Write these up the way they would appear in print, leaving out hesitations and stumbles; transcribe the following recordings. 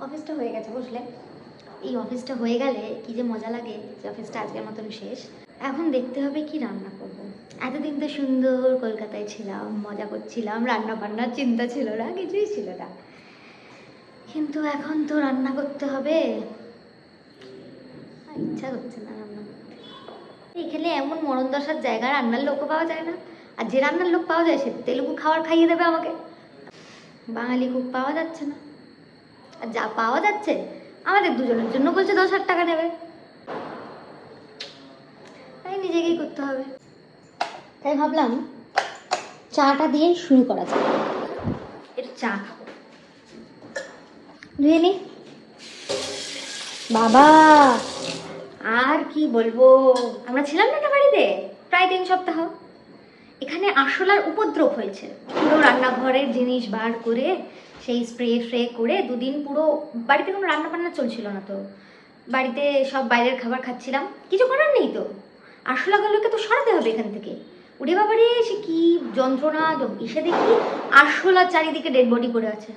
অফিসটা হয়ে গেছে বুঝলে। এই অফিসটা হয়ে গেলে কি যে মজা লাগে যে অফিসটা আজকের মতন শেষ। এখন দেখতে হবে কি রান্না করব। এতদিন তো সুন্দর কলকাতায় ছিলাম, মজা করছিলাম, রান্না বান্নার চিন্তা ছিল না, কিছুই ছিল না। কিন্তু এখন তো রান্না করতে হবে, ইচ্ছা করছে না রান্না করতে। এখানে এমন মরণ দশার জায়গা, রান্নার লোকও পাওয়া যায় না। আর যে রান্নার লোক পাওয়া যায় সে তেলুগু খাবার খাইয়ে দেবে আমাকে। বাঙালি কুক পাওয়া যাচ্ছে না, আর যা পাওয়া যাচ্ছে আমাদের দুজনের জন্য বলছে 10,000 টাকা নেবে। তাই নিজেকেই করতে হবে। তাই ভাবলাম চাটা দিয়ে শুরু করা যায়। একটু চা খাবো, ধুয়ে নি। বাবা আর কি বলবো, আমরা ছিলাম না একটা বাড়িতে প্রায় 3 সপ্তাহ। এখানে আরশোলার উপদ্রব হয়েছে। পুরো রান্নাঘরের জিনিস বার করে সেই স্প্রে করে 2 দিন পুরো বাড়িতে কোনো রান্না বান্না চলছিল না। তো বাড়িতে সব বাইরের খাবার খাচ্ছিলাম, কিছু করার নেই। তো আরশোলাগুলোকে তো সরাতে হবে এখান থেকে। উড়ে বাবারে সে কি যন্ত্রণা! এসে দেখি আরশোলার চারিদিকে ডেড বডি পড়ে আছে।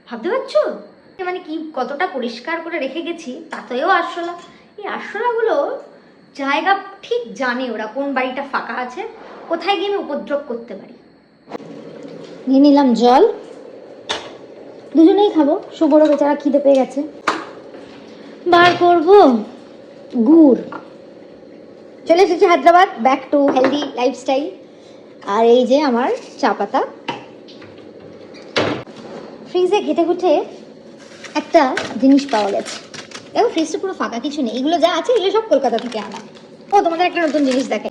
ভাবতে পারছো মানে কি কতটা পরিষ্কার করে রেখে গেছি, তাতেও আরশোলা। এই আরশোলাগুলো জায়গা ঠিক জানে ওরা কোন বাড়িটা ফাঁকা আছে, কোথায় গিয়ে আমি উপদ্রব করতে পারি। নিয়ে নিলাম জল, দুজনেই খাবো। শুভরও বেচারা খিদে পেয়ে গেছে। বার করব গুড়। চলে এসেছি Hyderabad, back to healthy lifestyle. আর এই যে আমার চা পাতা। ফ্রিজে ঘেটে ঘুটে একটা জিনিস পাওয়া গেছে। দেখো ফ্রিজটা পুরো ফাঁকা, কিছু নেই। এগুলো যা আছে এগুলো সব কলকাতা থেকে আনা। ও তোমাদের একটা নতুন জিনিস দেখে,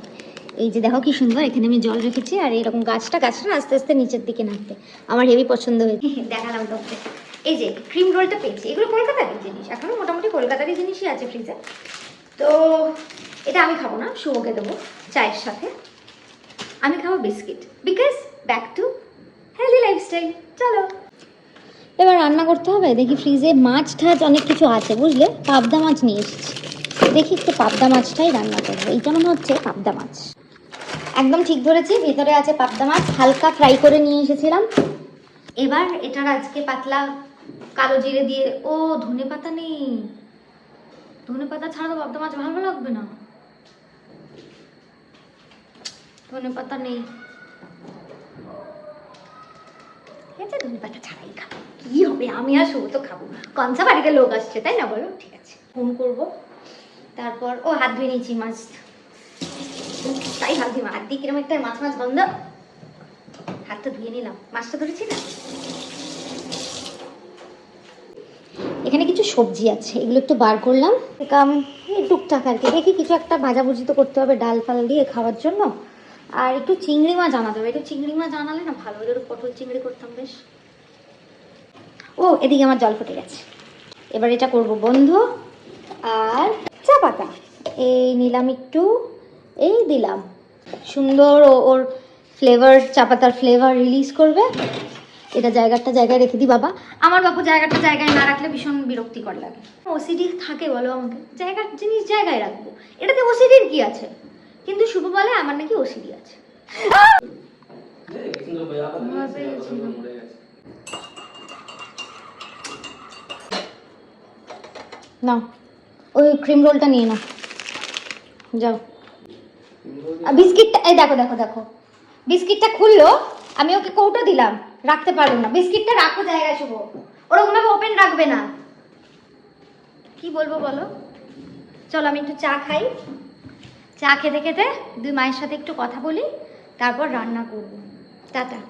এই যে দেখো কি সুন্দর, এখানে আমি জল রেখেছি। আর এরকম গাছটা আস্তে আস্তে নিচের দিকে নামতে আমার হেভি পছন্দ হয়েছে। দেখালাম তোমাকে। এই যে ক্রিম রোলটা পেয়েছি, এগুলো কলকাতারই জিনিস, এখনো মোটামুটি কলকাতারই জিনিসই আছে ফ্রিজে। তো এটা আমি খাবো না, শুভকে দেবো চায়ের সাথে। আমি খাবো biscuit, because back to healthy lifestyle. চলো এবার রান্না করতে হবে। দেখি ফ্রিজে মাছ ঠাছ অনেক কিছু আছে বুঝলে। পাবদা মাছ নিয়ে এসেছি, দেখি একটু পাবদা মাছটাই রান্না করবো। এইটা মনে হচ্ছে পাবদা মাছ। একদম ঠিক ধরেছি, ভিতরে আছে পাবদা মাছ। হালকা ফ্রাই করে নিয়ে এসেছিলাম। এবার এটার আজকে পাতলা কালো জিরে দিয়ে, ও ধনে পাতা নেই, ধনে পাতা ছাড়া তো পাবদা মাছ ভালো লাগবে না। ধনে পাতা নেই, ঠিক আছে ধনে পাতা ছাড়াই খাবো। কি হবে, আমি আর শুভ তো খাবো। কনসা বাড়িতে লোক আসছে তাই না, বলো? ঠিক আছে ফোন করবো। তারপর ও হাত ধুয়ে নিয়েছি, মাছ তাই হাত ধুই, হাত দিয়ে কিরম একটা মাছ মাছ বন্ধ। হাতটা ধুয়ে নিলাম, মাছটা ধরেছি না। এখানে কিছু সবজি আছে, এগুলো একটু বার করলাম। টুকটাক আর কি, দেখি কিছু একটা ভাজাভুজি তো করতে হবে ডাল ফাল দিয়ে খাওয়ার জন্য। আর একটু চিংড়ি মাছ আনাতে হবে, একটু চিংড়ি মাছ আনালে না ভালো হতো। পটল চিংড়ি করতাম বেশ। ও এদিকে আমার জল ফুটে গেছে। এবার এটা করব বন্ধ। আর চা পাতা এই নিলাম একটু, এই দিলাম। সুন্দর ওর ফ্লেভার, চা পাতার ফ্লেভার রিলিজ করবে। এটা জায়গায় রেখে দিই বাবা। আমার বাবু জায়গাটা জায়গায় না রাখলে ভীষণ বিরক্তিকর লাগে। ওসিডি থাকে বলো আমাকে, জায়গার জিনিস জায়গায় রাখবো, এটাতে ওসিডির কি আছে? কিন্তু শুভ বলে আমার নাকি ওসিডি আছে। না ওই ক্রিম রোলটা নিয়ে নাও, যাও। বিস্কিটটা এই দেখো দেখো দেখো, বিস্কিটটা খুললো, আমি ওকে কৌটো দিলাম, রাখতে পারলো না। বিস্কিটটা রাখো জায়গায় শুভ, ওরকম ভাবে ওপেন রাখবে না। কি বলবো বলো? চলো আমি একটু চা খাই, চা খেতে খেতে দুই মায়ের সাথে একটু কথা বলি, তারপর রান্না করবো। টাটা।